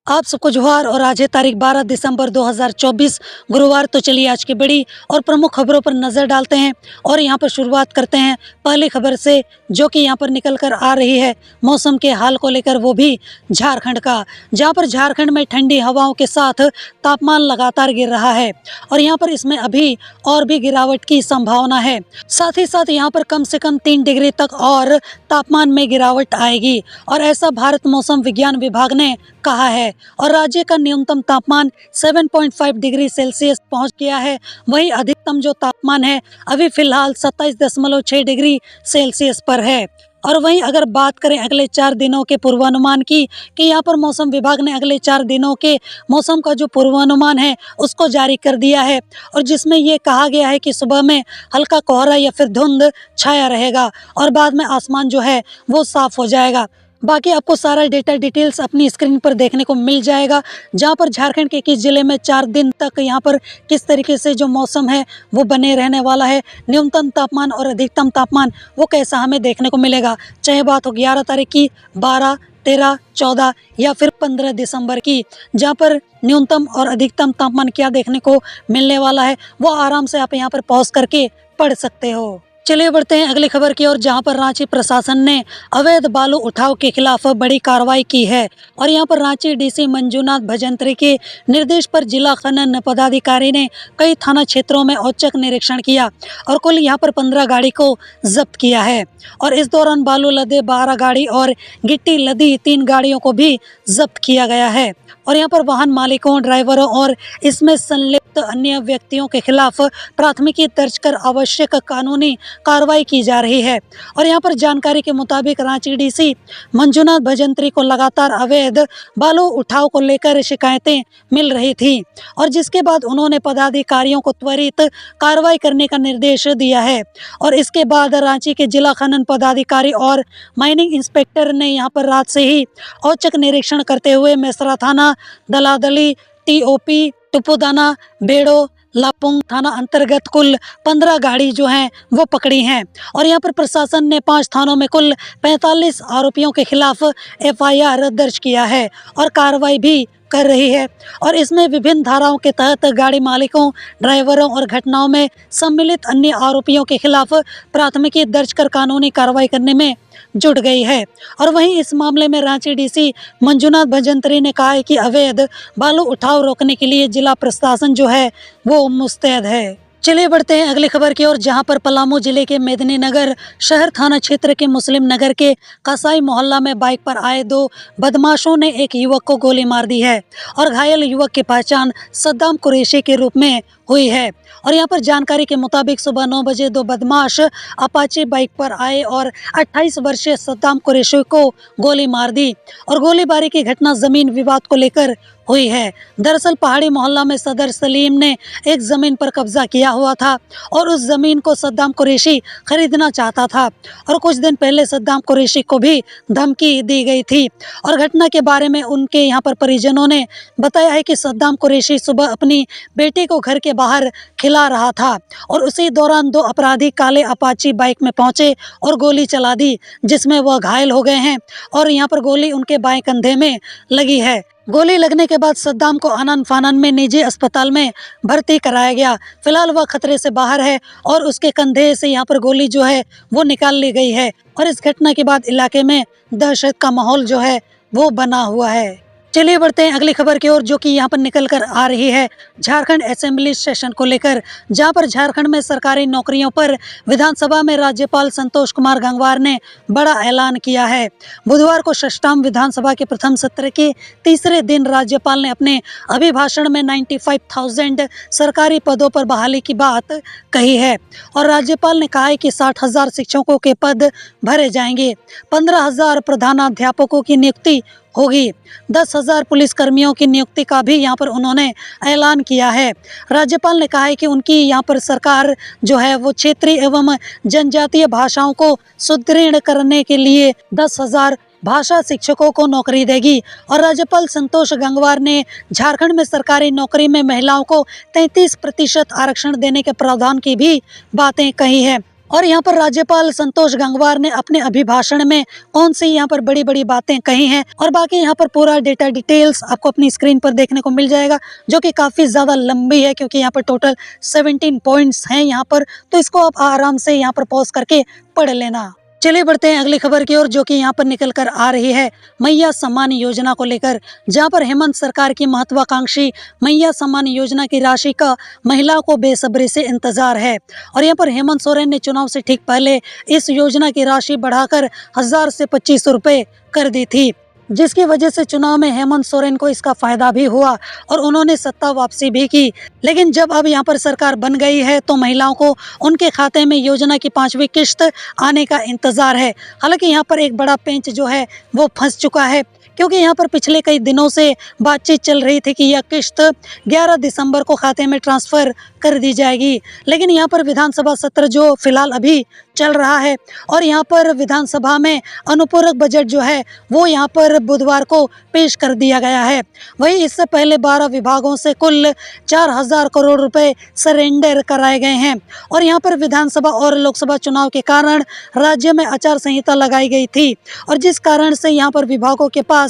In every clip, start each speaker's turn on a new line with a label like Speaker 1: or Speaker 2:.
Speaker 1: आप सबको जोहार। और आज है तारीख 12 दिसंबर 2024 गुरुवार। तो चलिए आज की बड़ी और प्रमुख खबरों पर नज़र डालते हैं और यहाँ पर शुरुआत करते हैं पहली खबर से, जो कि यहाँ पर निकल कर आ रही है मौसम के हाल को लेकर, वो भी झारखंड का, जहाँ पर झारखंड में ठंडी हवाओं के साथ तापमान लगातार गिर रहा है और यहाँ पर इसमें अभी और भी गिरावट की संभावना है। साथ ही साथ यहाँ पर कम से कम 3 डिग्री तक और तापमान में गिरावट आएगी और ऐसा भारत मौसम विज्ञान विभाग ने कहा है। और राज्य का न्यूनतम तापमान 7.5 डिग्री सेल्सियस पहुंच गया है। वहीं अधिकतम जो तापमान है अभी फिलहाल 27.6 डिग्री सेल्सियस पर है। और वहीं अगर बात करें अगले 4 दिनों के पूर्वानुमान की, कि यहाँ पर मौसम विभाग ने अगले 4 दिनों के मौसम का जो पूर्वानुमान है उसको जारी कर दिया है और जिसमें ये कहा गया है कि सुबह में हल्का कोहरा या फिर धुंध छाया रहेगा और बाद में आसमान जो है वो साफ हो जाएगा। बाकी आपको सारा डेटा डिटेल्स अपनी स्क्रीन पर देखने को मिल जाएगा, जहां पर झारखंड के किस जिले में 4 दिन तक यहाँ पर किस तरीके से जो मौसम है वो बने रहने वाला है, न्यूनतम तापमान और अधिकतम तापमान वो कैसा हमें देखने को मिलेगा। चाहे बात हो 11 तारीख की, 12, 13, 14 या फिर 15 दिसंबर की, जहाँ पर न्यूनतम और अधिकतम तापमान क्या देखने को मिलने वाला है वो आराम से आप यहाँ पर पॉज करके पढ़ सकते हो। चलिए बढ़ते हैं अगली खबर की ओर, जहां पर रांची प्रशासन ने अवैध बालू उठाव के खिलाफ बड़ी कार्रवाई की है और यहां पर रांची डीसी मंजूनाथ भजंत्री के निर्देश पर जिला खनन पदाधिकारी ने कई थाना क्षेत्रों में औचक निरीक्षण किया और कुल यहां पर 15 गाड़ी को जब्त किया है। और इस दौरान बालू लदे 12 गाड़ी और गिट्टी लदी 3 गाड़ियों को भी जब्त किया गया है और यहाँ पर वाहन मालिकों, ड्राइवरों और इसमें संलिप्त अन्य व्यक्तियों के खिलाफ प्राथमिकी दर्ज कर आवश्यक कानूनी कार्रवाई की जा रही है। और यहाँ पर जानकारी के मुताबिक रांची डीसी मंजूनाथ भजंत्री को लगातार अवैध बालू उठाव को लेकर शिकायतें मिल रही थी और जिसके बाद उन्होंने पदाधिकारियों को त्वरित कार्रवाई करने का निर्देश दिया है। और इसके बाद रांची के जिला खनन पदाधिकारी और माइनिंग इंस्पेक्टर ने यहाँ पर रात से ही औचक निरीक्षण करते हुए मेसरा थाना, दलादली, टीओपी, टुपुदाना, बेड़ो, लापुंग थाना अंतर्गत कुल 15 गाड़ी जो हैं वो पकड़ी हैं। और यहाँ पर प्रशासन ने 5 थानों में कुल 45 आरोपियों के खिलाफ एफआईआर दर्ज किया है और कार्रवाई भी कर रही है। और इसमें विभिन्न धाराओं के तहत गाड़ी मालिकों, ड्राइवरों और घटनाओं में सम्मिलित अन्य आरोपियों के खिलाफ प्राथमिकी दर्ज कर कानूनी कार्रवाई करने में जुट गई है। और वहीं इस मामले में रांची डीसी मंजूनाथ भजंत्री ने कहा है कि अवैध बालू उठाव रोकने के लिए जिला प्रशासन जो है वो मुस्तैद है। चलिए बढ़ते हैं अगली खबर की ओर, जहां पर पलामू जिले के मेदिनीनगर शहर थाना क्षेत्र के मुस्लिम नगर के कसाई मोहल्ला में बाइक पर आए 2 बदमाशों ने एक युवक को गोली मार दी है और घायल युवक की पहचान सद्दाम कुरैशी के रूप में हुई है। और यहाँ पर जानकारी के मुताबिक सुबह 9 बजे 2 बदमाश अपाचे बाइक पर आए और 28 वर्षीय सद्दाम कुरैशी को गोली मार दी और गोलीबारी की घटना जमीन विवाद को लेकर हुई है। दरअसल पहाड़ी मोहल्ला में सदर सलीम ने एक ज़मीन पर कब्जा किया हुआ था और उस ज़मीन को सद्दाम कुरैशी खरीदना चाहता था और कुछ दिन पहले सद्दाम कुरैशी को भी धमकी दी गई थी। और घटना के बारे में उनके यहाँ पर परिजनों ने बताया है कि सद्दाम कुरैशी सुबह अपनी बेटी को घर के बाहर खिला रहा था और उसी दौरान 2 अपराधी काले अपाची बाइक में पहुंचे और गोली चला दी, जिसमें वह घायल हो गए हैं और यहाँ पर गोली उनके बाएं कंधे में लगी है। गोली लगने के बाद सद्दाम को आनन फानन में निजी अस्पताल में भर्ती कराया गया। फिलहाल वह खतरे से बाहर है और उसके कंधे से यहाँ पर गोली जो है वो निकाल ली गई है। और इस घटना के बाद इलाके में दहशत का माहौल जो है वो बना हुआ है। चलिए बढ़ते हैं अगली खबर की ओर, जो कि यहाँ पर निकल कर आ रही है झारखंड असेंबली सेशन को लेकर, जहाँ पर झारखंड में सरकारी नौकरियों पर विधानसभा में राज्यपाल संतोष कुमार गंगवार ने बड़ा ऐलान किया है। बुधवार को षष्ठाम विधानसभा के प्रथम सत्र के तीसरे दिन राज्यपाल ने अपने अभिभाषण में 95,000 सरकारी पदों पर बहाली की बात कही है और राज्यपाल ने कहा है कि 60,000 शिक्षकों के पद भरे जाएंगे, 15,000 प्रधानाध्यापकों की नियुक्ति होगी, 10,000 पुलिसकर्मियों की नियुक्ति का भी यहाँ पर उन्होंने ऐलान किया है। राज्यपाल ने कहा है कि उनकी यहाँ पर सरकार जो है वो क्षेत्रीय एवं जनजातीय भाषाओं को सुदृढ़ करने के लिए 10,000 भाषा शिक्षकों को नौकरी देगी। और राज्यपाल संतोष गंगवार ने झारखंड में सरकारी नौकरी में महिलाओं को 33% आरक्षण देने के प्रावधान की भी बातें कही है। और यहाँ पर राज्यपाल संतोष गंगवार ने अपने अभिभाषण में कौन सी यहाँ पर बड़ी बड़ी बातें कही हैं, और बाकी यहाँ पर पूरा डेटा डिटेल्स आपको अपनी स्क्रीन पर देखने को मिल जाएगा, जो कि काफ़ी ज़्यादा लंबी है क्योंकि यहाँ पर टोटल 17 पॉइंट्स हैं यहाँ पर। तो इसको आप आराम से यहाँ पर पॉज करके पढ़ लेना। चलिए बढ़ते हैं अगली खबर की ओर, जो कि यहाँ पर निकल कर आ रही है मैया सम्मान योजना को लेकर, जहाँ पर हेमंत सरकार की महत्वाकांक्षी मैया सम्मान योजना की राशि का महिलाओं को बेसब्री से इंतजार है। और यहाँ पर हेमंत सोरेन ने चुनाव से ठीक पहले इस योजना की राशि बढ़ाकर 1000 से 2500 रुपये कर दी थी, जिसकी वजह से चुनाव में हेमंत सोरेन को इसका फायदा भी हुआ और उन्होंने सत्ता वापसी भी की। लेकिन जब अब यहाँ पर सरकार बन गई है तो महिलाओं को उनके खाते में योजना की 5वीं किश्त आने का इंतजार है। हालांकि यहाँ पर एक बड़ा पेंच जो है वो फंस चुका है, क्योंकि यहाँ पर पिछले कई दिनों से बातचीत चल रही थी कि यह किश्त 11 दिसंबर को खाते में ट्रांसफ़र कर दी जाएगी। लेकिन यहाँ पर विधानसभा सत्र जो फिलहाल अभी चल रहा है और यहाँ पर विधानसभा में अनुपूरक बजट जो है वो यहाँ पर बुधवार को पेश कर दिया गया है। वहीं इससे पहले 12 विभागों से कुल 4000 करोड़ रुपए सरेंडर कराए गए हैं। और यहाँ पर विधानसभा और लोकसभा चुनाव के कारण राज्य में आचार संहिता लगाई गई थी, और जिस कारण से यहाँ पर विभागों के पास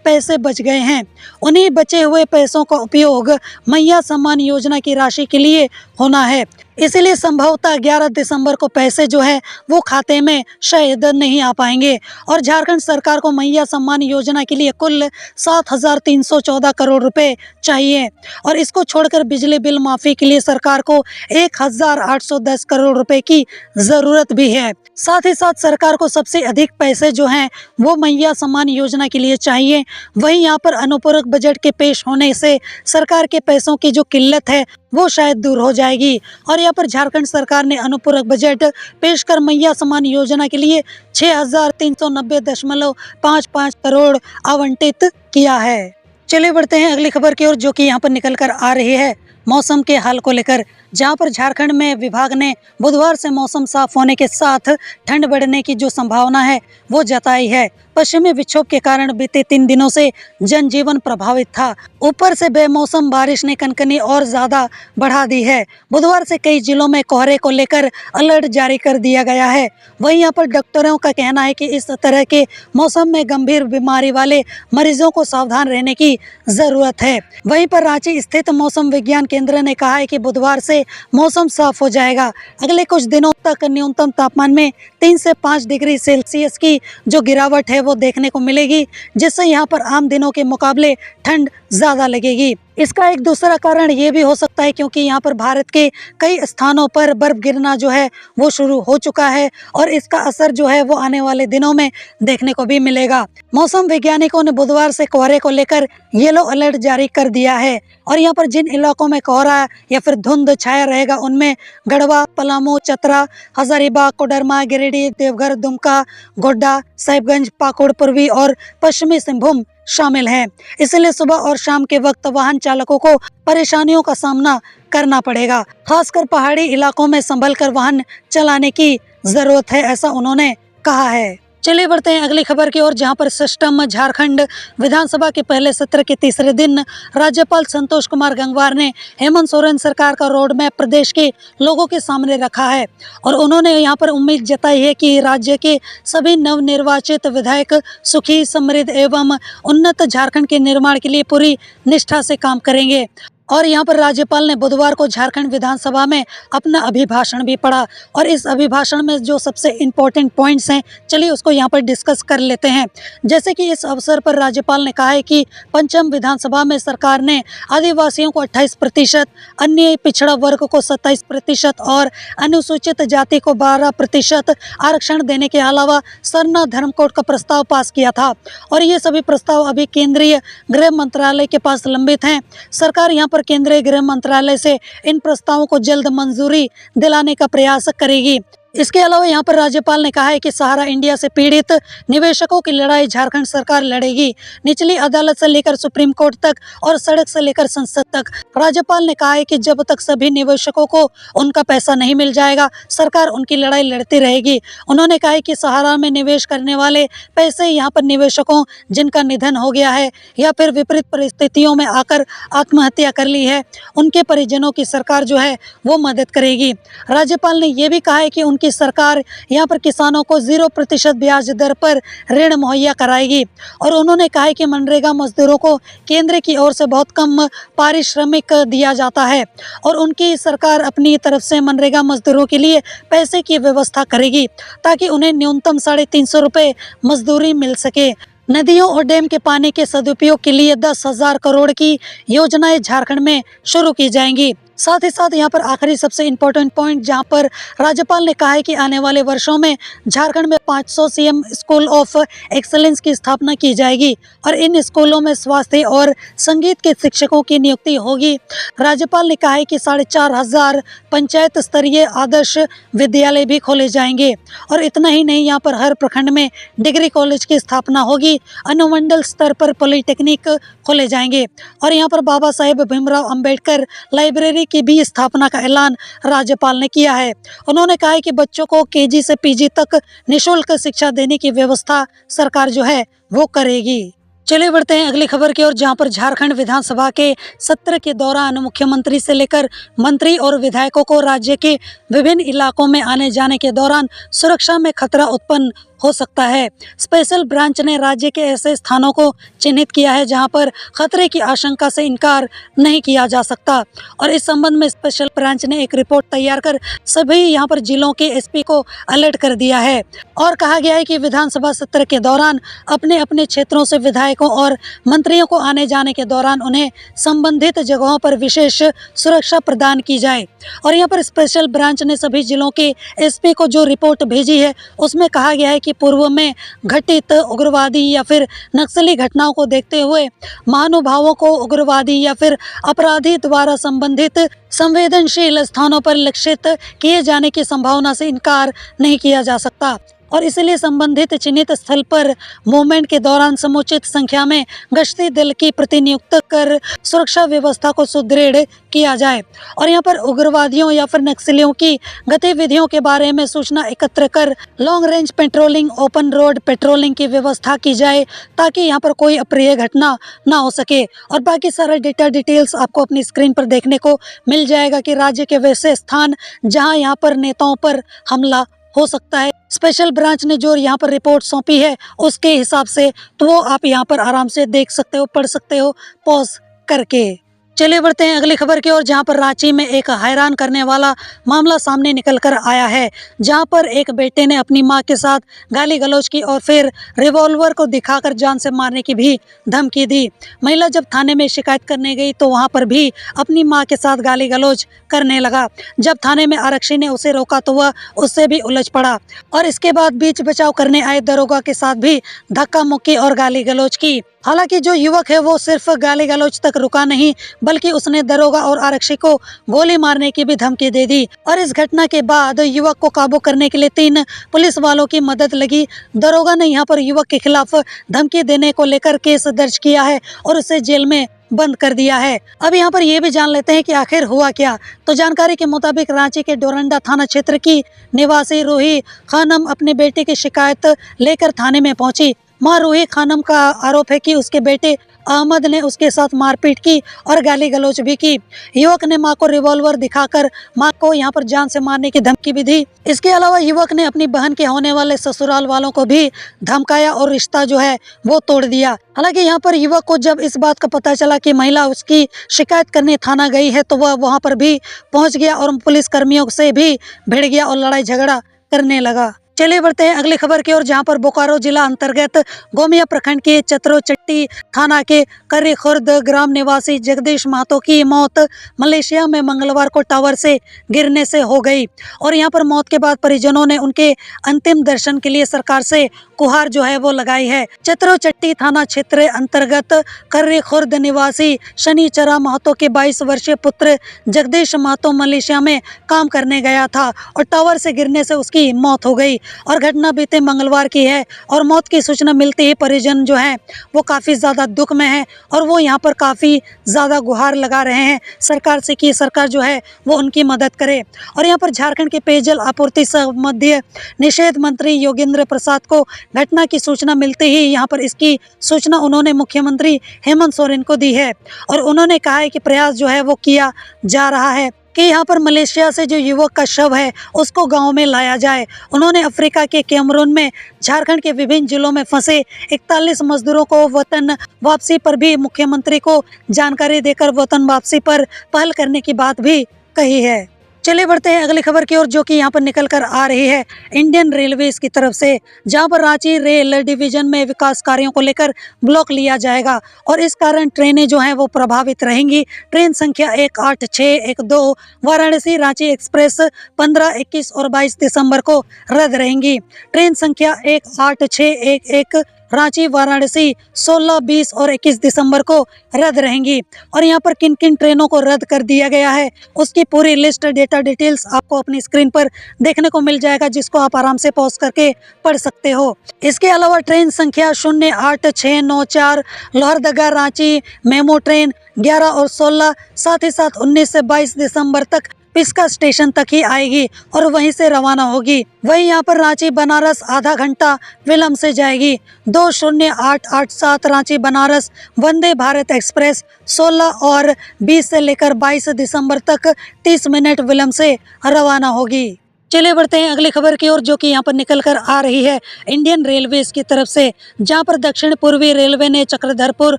Speaker 1: पैसे बच गए हैं। उन्हीं बचे हुए पैसों का उपयोग मैया सम्मान योजना की राशि के लिए होना है। इसीलिए संभवतः 11 दिसंबर को पैसे जो है वो खाते में शायद नहीं आ पाएंगे। और झारखंड सरकार को मैया सम्मान योजना के लिए कुल 7314 करोड़ रुपए चाहिए, और इसको छोड़कर बिजली बिल माफ़ी के लिए सरकार को 1810 करोड़ रुपए की ज़रूरत भी है। साथ ही साथ सरकार को सबसे अधिक पैसे जो हैं वो मैया सम्मान योजना के लिए चाहिए। वहीं यहाँ पर अनुपूरक बजट के पेश होने से सरकार के पैसों की जो किल्लत है वो शायद दूर हो जाएगी। और यहाँ पर झारखंड सरकार ने अनुपूरक बजट पेश कर मैया सम्मान योजना के लिए 6390.55 करोड़ आवंटित किया है। चलिए बढ़ते हैं अगली खबर की ओर, जो कि यहाँ पर निकल कर आ रही है मौसम के हाल को लेकर, जहां पर झारखंड में विभाग ने बुधवार से मौसम साफ होने के साथ ठंड बढ़ने की जो संभावना है वो जताई है। पश्चिमी विक्षोभ के कारण बीते 3 दिनों से जनजीवन प्रभावित था। ऊपर से बेमौसम बारिश ने कनकनी और ज्यादा बढ़ा दी है। बुधवार से कई जिलों में कोहरे को लेकर अलर्ट जारी कर दिया गया है। वहीं यहाँ पर डॉक्टरों का कहना है कि इस तरह के मौसम में गंभीर बीमारी वाले मरीजों को सावधान रहने की जरूरत है। वहीं पर रांची स्थित मौसम विज्ञान केंद्र ने कहा है कि बुधवार से मौसम साफ हो जाएगा। अगले कुछ दिनों तक न्यूनतम तापमान में 3 से 5 डिग्री सेल्सियस की जो गिरावट है वो देखने को मिलेगी, जिससे यहाँ पर आम दिनों के मुकाबले ठंड ज़्यादा लगेगी। इसका एक दूसरा कारण ये भी हो सकता है क्योंकि यहाँ पर भारत के कई स्थानों पर बर्फ गिरना जो है वो शुरू हो चुका है, और इसका असर जो है वो आने वाले दिनों में देखने को भी मिलेगा। मौसम वैज्ञानिकों ने बुधवार से कोहरे को लेकर येलो अलर्ट जारी कर दिया है। और यहाँ पर जिन इलाकों में कोहरा या फिर धुंध छाया रहेगा उनमें गढ़वा, पलामू, चतरा, हजारीबाग, कोडरमा, गिरिडीह, देवघर, दुमका, गोड्डा, साहिबगंज, पाकुड़, पूर्वी और पश्चिमी सिंहभूम शामिल हैं। इसलिए सुबह और शाम के वक्त वाहन चालकों को परेशानियों का सामना करना पड़ेगा। खासकर पहाड़ी इलाकों में संभल कर वाहन चलाने की जरूरत है, ऐसा उन्होंने कहा है। चलिए बढ़ते हैं अगली खबर की ओर, जहां पर सिस्टम झारखंड विधानसभा के पहले सत्र के तीसरे दिन राज्यपाल संतोष कुमार गंगवार ने हेमंत सोरेन सरकार का रोड मैप प्रदेश के लोगों के सामने रखा है। और उन्होंने यहां पर उम्मीद जताई है कि राज्य के सभी नवनिर्वाचित विधायक सुखी, समृद्ध एवं उन्नत झारखंड के निर्माण के लिए पूरी निष्ठा से काम करेंगे। और यहाँ पर राज्यपाल ने बुधवार को झारखंड विधानसभा में अपना अभिभाषण भी पढ़ा, और इस अभिभाषण में जो सबसे इम्पोर्टेंट पॉइंट्स हैं चलिए उसको यहाँ पर डिस्कस कर लेते हैं। जैसे कि इस अवसर पर राज्यपाल ने कहा है कि पंचम विधानसभा में सरकार ने आदिवासियों को 28%, अन्य पिछड़ा वर्ग को 27% और अनुसूचित जाति को 12% आरक्षण देने के अलावा सरना धर्म कोड का प्रस्ताव पास किया था। और ये सभी प्रस्ताव अभी केंद्रीय गृह मंत्रालय के पास लंबित हैं। सरकार यहाँ पर केंद्रीय गृह मंत्रालय से इन प्रस्तावों को जल्द मंजूरी दिलाने का प्रयास करेगी। इसके अलावा यहाँ पर राज्यपाल ने कहा है कि सहारा इंडिया से पीड़ित निवेशकों की लड़ाई झारखंड सरकार लड़ेगी, निचली अदालत से लेकर सुप्रीम कोर्ट तक और सड़क से लेकर संसद तक। राज्यपाल ने कहा है कि जब तक सभी निवेशकों को उनका पैसा नहीं मिल जाएगा सरकार उनकी लड़ाई लड़ती रहेगी। उन्होंने कहा है कि सहारा में निवेश करने वाले पैसे यहाँ पर निवेशकों जिनका निधन हो गया है या फिर विपरीत परिस्थितियों में आकर आत्महत्या कर ली है, उनके परिजनों की सरकार जो है वो मदद करेगी। राज्यपाल ने यह भी कहा है कि उनकी की सरकार यहाँ पर किसानों को 0% ब्याज दर पर ऋण मुहैया कराएगी। और उन्होंने कहा है कि मनरेगा मजदूरों को केंद्र की ओर से बहुत कम पारिश्रमिक दिया जाता है और उनकी सरकार अपनी तरफ से मनरेगा मजदूरों के लिए पैसे की व्यवस्था करेगी ताकि उन्हें न्यूनतम 350 रुपये मजदूरी मिल सके। नदियों और डैम के पानी के सदुपयोग के लिए 10,000 करोड़ की योजनाएं झारखंड में शुरू की जाएंगी। साथ ही साथ यहाँ पर आखिरी सबसे इम्पोर्टेंट पॉइंट जहाँ पर राज्यपाल ने कहा है कि आने वाले वर्षों में झारखंड में 500 सीएम स्कूल ऑफ एक्सीलेंस की स्थापना की जाएगी और इन स्कूलों में स्वास्थ्य और संगीत के शिक्षकों की नियुक्ति होगी। राज्यपाल ने कहा है कि 4,500 पंचायत स्तरीय आदर्श विद्यालय भी खोले जाएंगे और इतना ही नहीं, यहाँ पर हर प्रखंड में डिग्री कॉलेज की स्थापना होगी। अनुमंडल स्तर पर पॉलिटेक्निक खोले जाएंगे और यहाँ पर बाबा साहेब भीमराव अंबेडकर लाइब्रेरी की भी स्थापना का ऐलान राज्यपाल ने किया है। उन्होंने कहा है कि बच्चों को केजी से पीजी तक निःशुल्क शिक्षा देने की व्यवस्था सरकार जो है वो करेगी। चलिए बढ़ते हैं अगली खबर की ओर, जहां पर झारखंड विधानसभा के सत्र के दौरान मुख्यमंत्री से लेकर मंत्री और विधायकों को राज्य के विभिन्न इलाकों में आने जाने के दौरान सुरक्षा में खतरा उत्पन्न हो सकता है। स्पेशल ब्रांच ने राज्य के ऐसे स्थानों को चिन्हित किया है जहां पर खतरे की आशंका से इनकार नहीं किया जा सकता और इस संबंध में स्पेशल ब्रांच ने एक रिपोर्ट तैयार कर सभी यहां पर जिलों के एसपी को अलर्ट कर दिया है और कहा गया है कि विधानसभा सत्र के दौरान अपने अपने क्षेत्रों से विधायकों और मंत्रियों को आने जाने के दौरान उन्हें संबंधित जगहों पर विशेष सुरक्षा प्रदान की जाए। और यहाँ पर स्पेशल ब्रांच ने सभी जिलों के एसपी को जो रिपोर्ट भेजी है उसमें कहा गया है कि पूर्व में घटित उग्रवादी या फिर नक्सली घटनाओं को देखते हुए महानुभावों को उग्रवादी या फिर अपराधी द्वारा संबंधित संवेदनशील स्थानों पर लक्षित किए जाने की संभावना से इनकार नहीं किया जा सकता और इसलिए संबंधित चिन्हित स्थल पर मूवमेंट के दौरान समुचित संख्या में गश्ती दल की प्रतिनियुक्त कर सुरक्षा व्यवस्था को सुदृढ़ किया जाए और यहाँ पर उग्रवादियों या फिर नक्सलियों की गतिविधियों के बारे में सूचना एकत्र कर long range patrolling, open road patrolling की व्यवस्था की जाए ताकि यहाँ पर कोई अप्रिय घटना ना हो सके। और बाकी सारा डिटेल्स आपको अपनी स्क्रीन पर देखने को मिल जाएगा कि राज्य के वैसे स्थान जहाँ यहाँ पर नेताओं पर हमला हो सकता है। स्पेशल ब्रांच ने जो यहाँ पर रिपोर्ट सौंपी है उसके हिसाब से तो वो आप यहाँ पर आराम से देख सकते हो, पढ़ सकते हो पॉज करके। चलिए बढ़ते हैं अगली खबर की ओर, जहां पर रांची में एक हैरान करने वाला मामला सामने निकल कर आया है, जहां पर एक बेटे ने अपनी मां के साथ गाली गलौज की और फिर रिवॉल्वर को दिखाकर जान से मारने की भी धमकी दी। महिला जब थाने में शिकायत करने गई तो वहां पर भी अपनी मां के साथ गाली गलौज करने लगा। जब थाने में आरक्षी ने उसे रोका तो वह उससे भी उलझ पड़ा और इसके बाद बीच बचाव करने आए दरोगा के साथ भी धक्का मुक्की और गाली गलौज की। हालांकि जो युवक है वो सिर्फ गाली गलौज तक रुका नहीं बल्कि उसने दरोगा और आरक्षी को गोली मारने की भी धमकी दे दी और इस घटना के बाद युवक को काबू करने के लिए 3 पुलिस वालों की मदद लगी। दरोगा ने यहाँ पर युवक के खिलाफ धमकी देने को लेकर केस दर्ज किया है और उसे जेल में बंद कर दिया है। अब यहाँ पर ये भी जान लेते हैं कि आखिर हुआ क्या। तो जानकारी के मुताबिक रांची के डोरंडा थाना क्षेत्र की निवासी रूही खानम अपने बेटे की शिकायत लेकर थाने में पहुंची। मां रूही खानम का आरोप है कि उसके बेटे अहमद ने उसके साथ मारपीट की और गाली गलौज भी की। युवक ने मां को रिवॉल्वर दिखाकर मां को यहां पर जान से मारने की धमकी भी दी। इसके अलावा युवक ने अपनी बहन के होने वाले ससुराल वालों को भी धमकाया और रिश्ता जो है वो तोड़ दिया। हालांकि यहाँ पर युवक को जब इस बात का पता चला कि महिला उसकी शिकायत करने थाना गई है तो वह वहाँ पर भी पहुँच गया और पुलिस कर्मियों से भी भिड़ गया और लड़ाई झगड़ा करने लगा। चलिए बढ़ते हैं अगली खबर की ओर, जहां पर बोकारो जिला अंतर्गत गोमिया प्रखंड के चतरोचट्टी थाना के कर्री खुर्द ग्राम निवासी जगदीश महतो की मौत मलेशिया में मंगलवार को टावर से गिरने से हो गई और यहां पर मौत के बाद परिजनों ने उनके अंतिम दर्शन के लिए सरकार से गुहार जो है वो लगाई है। चतरोचट्टी थाना क्षेत्र अंतर्गत कर्री खुर्द निवासी शनिचरा महतो के 22 वर्षीय पुत्र जगदीश महतो मलेशिया में काम करने गया था और टावर से गिरने से उसकी मौत हो गई और घटना बीते मंगलवार की है और मौत की सूचना मिलते ही परिजन जो हैं वो काफ़ी ज़्यादा दुख में है और वो यहाँ पर काफ़ी ज़्यादा गुहार लगा रहे हैं सरकार से कि सरकार जो है वो उनकी मदद करे। और यहाँ पर झारखंड के पेयजल आपूर्ति मध्य निषेध मंत्री योगेंद्र प्रसाद को घटना की सूचना मिलते ही यहाँ पर इसकी सूचना उन्होंने मुख्यमंत्री हेमंत सोरेन को दी है और उन्होंने कहा है कि प्रयास जो है वो किया जा रहा है कि यहाँ पर मलेशिया से जो युवक का शव है उसको गांव में लाया जाए। उन्होंने अफ्रीका के कैमरून में झारखंड के विभिन्न जिलों में फंसे 41 मजदूरों को वतन वापसी पर भी मुख्यमंत्री को जानकारी देकर वतन वापसी पर पहल करने की बात भी कही है। चलिए बढ़ते हैं अगली खबर की ओर, जो कि यहाँ पर निकल कर आ रही है इंडियन रेलवेज की तरफ से, जहाँ पर रांची रेल डिवीजन में विकास कार्यों को लेकर ब्लॉक लिया जाएगा और इस कारण ट्रेनें जो हैं वो प्रभावित रहेंगी। ट्रेन संख्या 18612 वाराणसी रांची एक्सप्रेस 15, 21 और 22 दिसंबर को रद्द रहेंगी। ट्रेन संख्या 18611 रांची वाराणसी 16, 20 और 21 दिसंबर को रद्द रहेंगी। और यहाँ पर किन किन ट्रेनों को रद्द कर दिया गया है उसकी पूरी लिस्ट, डेटा डिटेल्स आपको अपनी स्क्रीन पर देखने को मिल जाएगा, जिसको आप आराम से पॉज करके पढ़ सकते हो। इसके अलावा ट्रेन संख्या 08694 लोहरदगा रांची मेमो ट्रेन 11 और 16, साथ ही साथ 19 से 22 दिसंबर तक पिस्का स्टेशन तक ही आएगी और वहीं से रवाना होगी। वहीं यहाँ पर रांची बनारस आधा घंटा विलंब से जाएगी। 20887 रांची बनारस वंदे भारत एक्सप्रेस 16 और 20 से लेकर 22 दिसंबर तक 30 मिनट विलंब से रवाना होगी। चलिए बढ़ते हैं अगली खबर की ओर, जो कि यहाँ पर निकल कर आ रही है इंडियन रेलवेज की तरफ से, जहाँ पर दक्षिण पूर्वी रेलवे ने चक्रधरपुर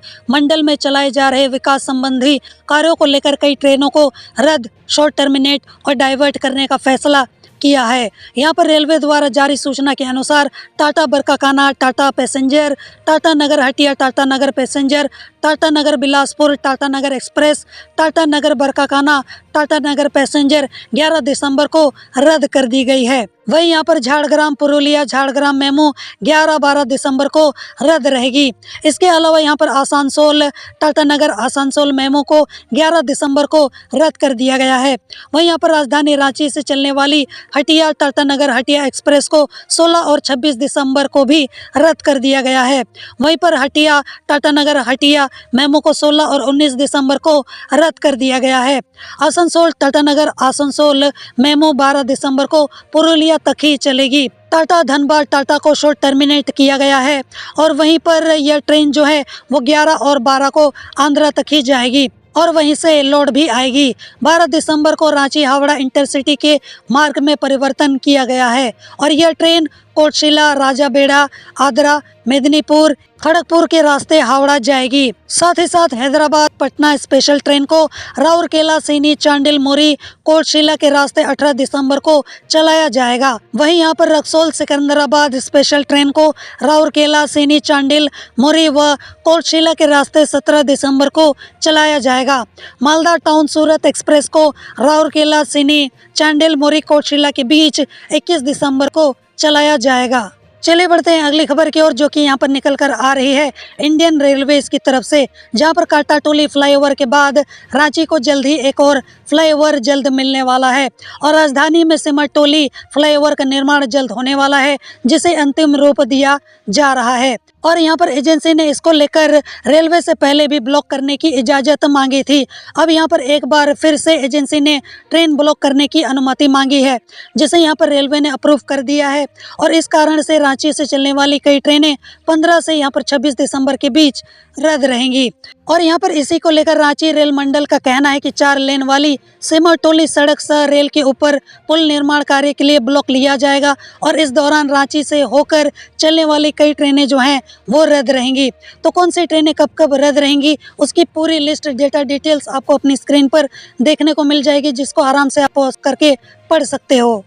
Speaker 1: मंडल में चलाए जा रहे विकास संबंधी कार्यों को लेकर कई ट्रेनों को रद्द, शॉर्ट टर्मिनेट और डाइवर्ट करने का फैसला किया है। यहाँ पर रेलवे द्वारा जारी सूचना के अनुसार टाटा बरकाकाना, टाटा पैसेंजर, टाटा नगर हटिया, टाटा नगर पैसेंजर, टाटा नगर बिलासपुर, टाटा नगर एक्सप्रेस, टाटा नगर बरकाकाना, टाटा नगर पैसेंजर 11 दिसंबर को रद्द कर दी गई है। वहीं यहाँ पर झाड़ग्राम पुरुलिया झाड़ग्राम मेमू 11-12 दिसंबर को रद्द रहेगी। इसके अलावा यहाँ पर आसनसोल टाटा नगर आसनसोल मेमू को 11 दिसंबर को रद्द कर दिया गया है। वहीं यहाँ पर राजधानी रांची से चलने वाली हटिया टाटा नगर हटिया एक्सप्रेस को 16 और 26 दिसंबर को भी रद्द कर दिया गया है। वहीं पर हटिया टाटा नगर हटिया मेमू को 16 और 19 दिसंबर को रद्द कर दिया गया है। आसनसोल टाटा नगर आसनसोल मेमू 12 दिसंबर को पुरुलिया तक ही चलेगी। टाटा धनबाद टाटा को शॉर्ट टर्मिनेट किया गया है और वहीं पर यह ट्रेन जो है वो 11 और 12 को आंध्रा तक ही जाएगी और वहीं से लौट भी आएगी। 12 दिसंबर को रांची हावड़ा इंटरसिटी के मार्ग में परिवर्तन किया गया है और यह ट्रेन कोटशिला, राजाबेड़ा, आदरा, मेदिनीपुर, खड़गपुर के रास्ते हावड़ा जाएगी। साथ ही साथ हैदराबाद पटना स्पेशल ट्रेन को राउरकेला, सीनी, चांडिल, मुरी, कोटशिला के रास्ते 18 दिसंबर को चलाया जाएगा। वहीं यहाँ पर रक्सौल सिकंदराबाद स्पेशल ट्रेन को राउरकेला, सीनी, चांडिल, मुरी व कोटशिला के रास्ते 17 दिसंबर को चलाया जाएगा। मालदा टाउन सूरत एक्सप्रेस को राउरकेला, सीनी, चांडिल, मुरी, कोटशिला के बीच 21 दिसंबर को चलाया जाएगा। चलिए बढ़ते हैं अगली खबर की ओर, जो कि यहाँ पर निकल कर आ रही है इंडियन रेलवेज की तरफ से, जहाँ पर काटाटोली फ्लाईओवर के बाद रांची को जल्द ही एक और फ्लाईओवर जल्द मिलने वाला है और राजधानी में सिमरटोली फ्लाईओवर का निर्माण जल्द होने वाला है, जिसे अंतिम रूप दिया जा रहा है। और यहाँ पर एजेंसी ने इसको लेकर रेलवे से पहले भी ब्लॉक करने की इजाज़त मांगी थी। अब यहाँ पर एक बार फिर से एजेंसी ने ट्रेन ब्लॉक करने की अनुमति मांगी है, जिसे यहाँ पर रेलवे ने अप्रूव कर दिया है और इस कारण से रांची से चलने वाली कई ट्रेनें 15 से यहाँ पर 26 दिसंबर के बीच रद्द रहेंगी। और यहाँ पर इसी को लेकर रांची रेल मंडल का कहना है कि 4 लेन वाली सिमरटोली सड़क सह रेल के ऊपर पुल निर्माण कार्य के लिए ब्लॉक लिया जाएगा और इस दौरान रांची से होकर चलने वाली कई ट्रेनें जो हैं वो रद्द रहेंगी। तो कौन सी ट्रेनें कब कब रद्द रहेंगी उसकी पूरी लिस्ट, डेटा डिटेल्स आपको अपनी स्क्रीन पर देखने को मिल जाएगी, जिसको आराम से आप पॉज करके पढ़ सकते हो।